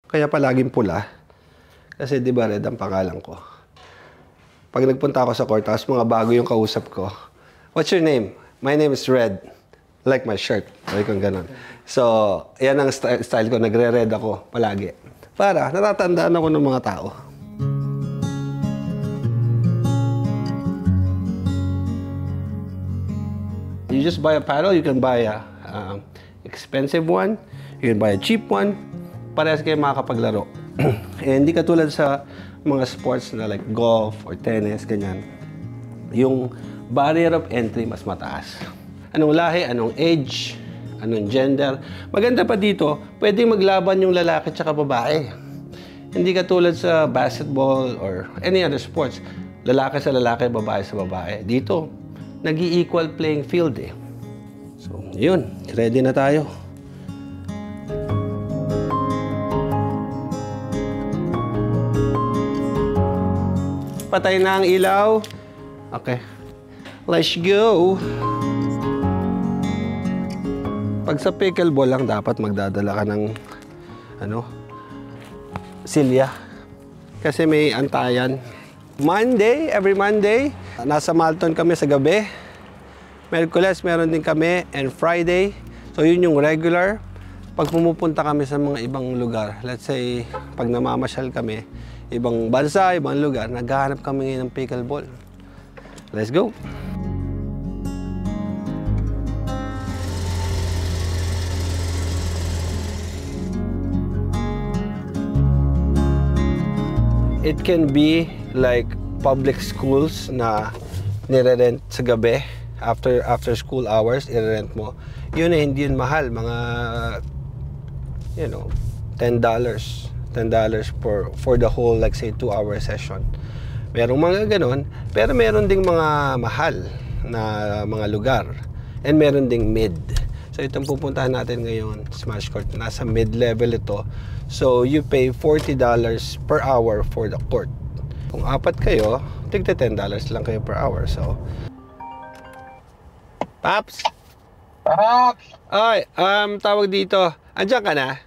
Kaya palaging pula. Kasi di ba red ang pangalan ko. Pag nagpunta ako sa court, tapos mga bago yung kausap ko, what's your name? My name is Red. Like my shirt. Like kung ganun. So, yan ang style ko. Nagre-red ako palagi. Para natatandaan ako ng mga tao. You just buy a paddle, you can buy a expensive one, you can buy a cheap one, parehas kayo makakapaglaro. Hindi katulad sa mga sports na like golf or tennis, ganyan. Yung barrier of entry mas mataas. Anong lahi, anong age, anong gender. Maganda pa dito, pwedeng maglaban yung lalaki at babae. Hindi katulad sa basketball or any other sports. Lalaki sa lalaki, babae sa babae. Dito, nag-i-equal playing field eh. So, yun. Ready na tayo. Patay na ang ilaw. Okay. Let's go. Pag sa pickleball lang, dapat magdadala ka ng silya. Kasi may antayan. Monday, every Monday, nasa Malton kami sa gabi. Merkules, meron din kami. And Friday, so yun yung regular. Pag pumupunta kami sa mga ibang lugar, let's say, pag namamasyal kami, ibang bansa, ibang lugar, naghahanap kami ng pickleball. Let's go! It can be like public schools na nire-rent sa gabi after school hours, i-rent mo. Yun eh, hindi yun mahal. Mga, $10 for the whole, like say, 2-hour session. Merong mga ganon, pero meron ding mga mahal na mga lugar. And meron ding mid. So itong pupuntahan natin ngayon, Smash Court, nasa mid-level ito. So you pay $40 per hour for the court. Kung apat kayo, tigta $10 lang kayo per hour. So, Paps! Paps! Ay, tawag dito. Andiyan ka na?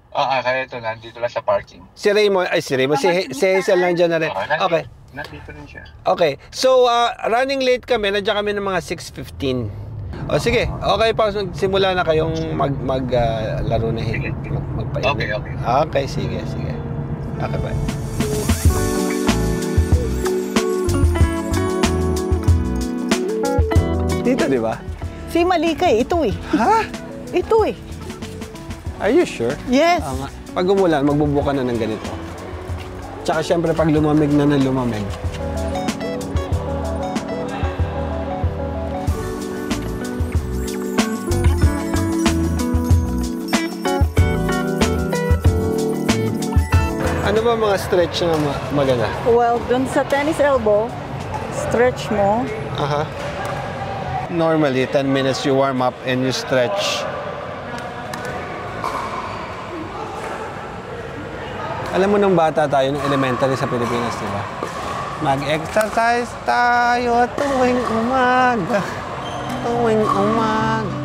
Kaya ito, nandito lang sa parking. Si Raymond, si Hazel nandiyan na rin. Okay. Nandito rin siya. Okay. So, running late kami. Nandiyan kami ng mga 6:15. O sige. Okay, Paps. Simula na kayong maglaro na hit. Okay. Okay, sige. Okay, bye. Dito, di ba? Si Malika ito eh. Ha? Ito eh. Are you sure? Yes. Pag umulan, magbubuka na ng ganito. Tsaka syempre pag lumamig na ng lumamig. Ano ba mga stretch na maganda? Well, dun sa tennis elbow, stretch mo. Aha. Normally, 10 minutes you warm up and you stretch. Alam mo nung bata tayo, nung elementary sa Pilipinas, di ba? Mag-exercise tayo tuwing umaga. Tuwing umaga.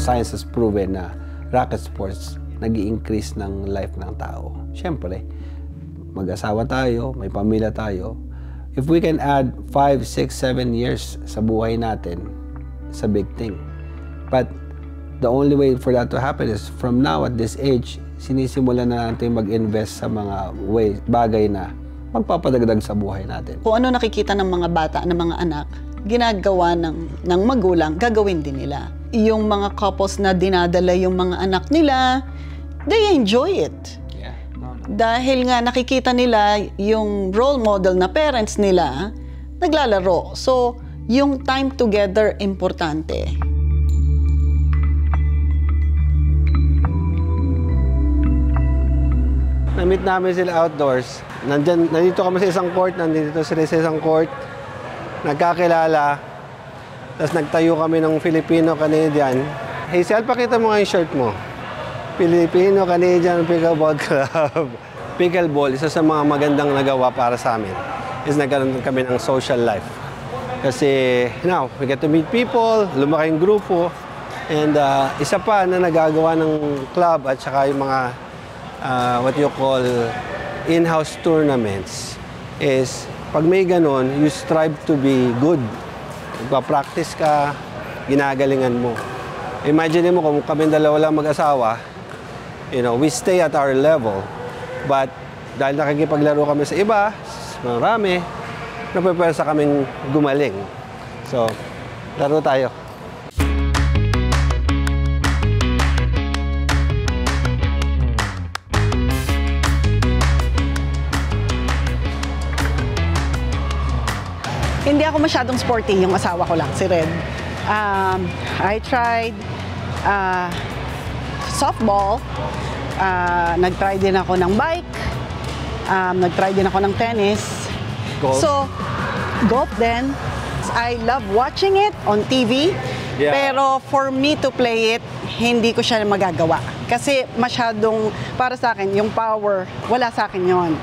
Science has proven na racket sports nag-i-increase ng life ng tao. Siyempre, mag-asawa tayo, may pamilya tayo. If we can add 5, 6, 7 years sa buhay natin, it's a big thing. But the only way for that to happen is from now at this age, sinisimulan na natin mag-invest sa mga bagay na magpapadagdag sa buhay natin. Kung ano nakikita ng mga bata, ng mga anak, ginagawa ng magulang, gagawin din nila. Yung mga couples na dinadala yung mga anak nila, they enjoy it. Yeah. Dahil nga nakikita nila yung role model na parents nila, naglalaro. So, yung time together, importante. Na-meet namin sila outdoors. Nandito kami sa isang court, nandito sila sa isang court. Nagkakilala. Tapos nagtayo kami ng Filipino-Canadian. Hazel, pakita mo nga yung shirt mo. Filipino-Canadian Pickleball Club. pickleball, isa sa mga magandang nagawa para sa amin is nagkaroon kami ng social life. Kasi, we get to meet people, lumaki yung grupo, and isa pa na nagagawa ng club at saka yung mga what you call in-house tournaments is pag may ganon, you strive to be good. Magpa-practice ka, ginagalingan mo. Imagine mo kung kami dalawa lang mag-asawa, we stay at our level. But dahil nakikipaglaro kami sa iba, marami, napapwersa kaming gumaling. So, laro tayo. Hindi ako masyadong sporty, yung asawa ko lang, si Red. I tried softball, nag-try din ako ng bike, nag-try din ako ng tennis. Golf? So, golf din. I love watching it on TV, pero for me to play it, hindi ko siya magagawa. Kasi masyadong, para sa akin, yung power, wala sa akin yon.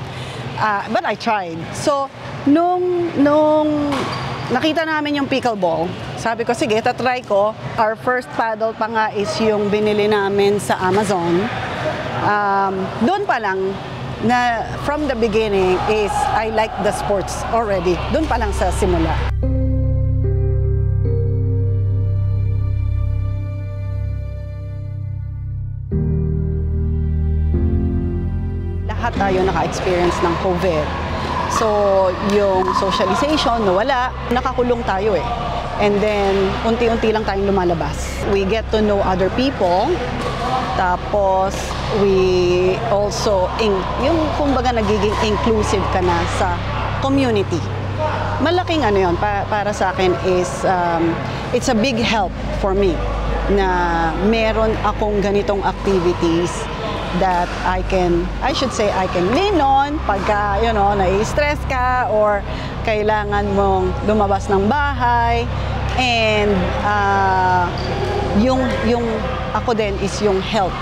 But I tried. So, nung nakita namin yung pickleball, sabi ko, sige, tatry ko. Our first paddle pa nga is yung binili namin sa Amazon. Doon pa lang, na from the beginning is I like the sports already. Doon pa lang sa simula. Lahat tayo naka-experience ng COVID. So, yung socialization nawala, nakakulong tayo eh. And then, unti-unti lang tayong lumalabas. We get to know other people. Tapos, we also, yung kumbaga nagiging inclusive ka na sa community. Malaking ano yun, para sa akin is, it's a big help for me na meron akong ganitong activities that I should say I can lean on pagka, nai-stress ka or kailangan mong lumabas ng bahay. And yung ako din is yung health.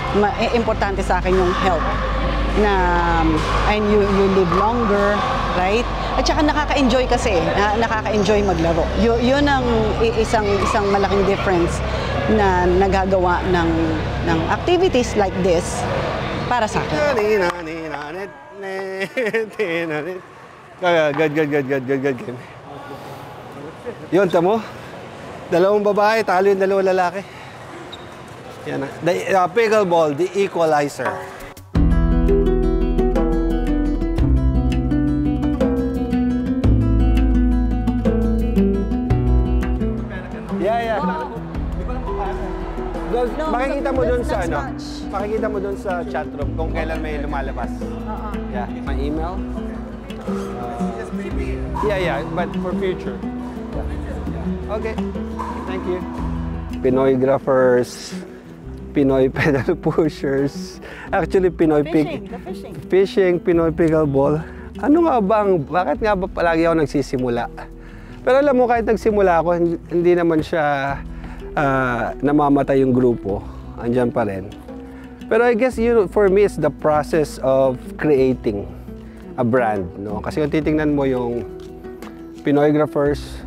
Importante sa akin yung health. And you live longer, right? At saka nakaka-enjoy kasi, nakaka-enjoy maglaro. Yun ang isang malaking difference na nagagawa ng activities like this para sa akin. Good. Yun, tamo? Dalawang babae, talo yung dalawang lalaki. Yan na. The pickleball, the equalizer. Yeah. Makikita mo doon sa makikita mo doon sa chat room kung kailan may lumalabas. Yeah, my email. Yeah, but for future. Yeah. Okay. Thank you. Pinoy graphers, Pinoy pedal pushers. Actually, Pinoy fishing, Pinoy pickleball. Bakit nga ba palagi ako nagsisimula? Pero alam mo, kahit nagsimula ako, hindi naman siya namamatay yung grupo. Andyan pa rin. Pero I guess, for me, it's the process of creating a brand. No? Kasi kung titingnan mo yung Pinoy graphers,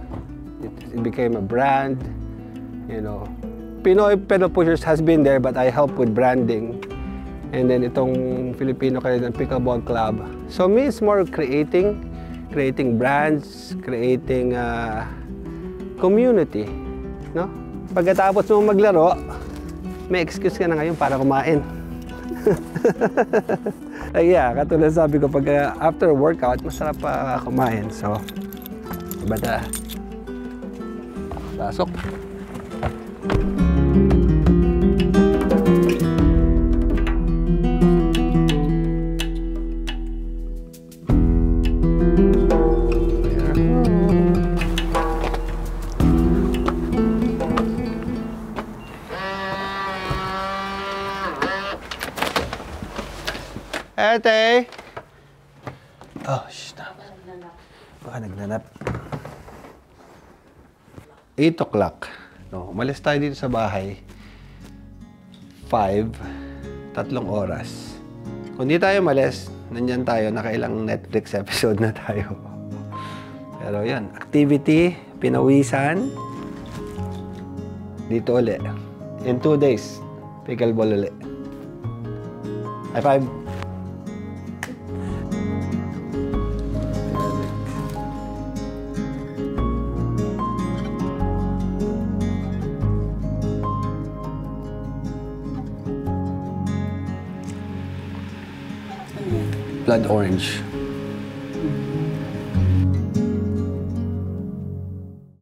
it became a brand. Pinoy pedal pushers has been there, but I help with branding. And then itong Filipino Canadian Pickleball Club. So me, it's more creating brands, creating community. No? Pagkatapos mo maglaro, may excuse ka na ngayon para kumain. Yeah, katulad sabi ko, pag after workout, masarap pa kumain. So, pasok. Ate! Oh, stop. Baka nagnanap. 8 o'clock. No, umalis tayo dito sa bahay. 5, 3 oras. Kung di tayo umalis, nandyan tayo, nakailang Netflix episode na tayo. Pero yan, activity, pinawisan. Dito uli. In 2 days, pickleball uli. High five! Blood orange.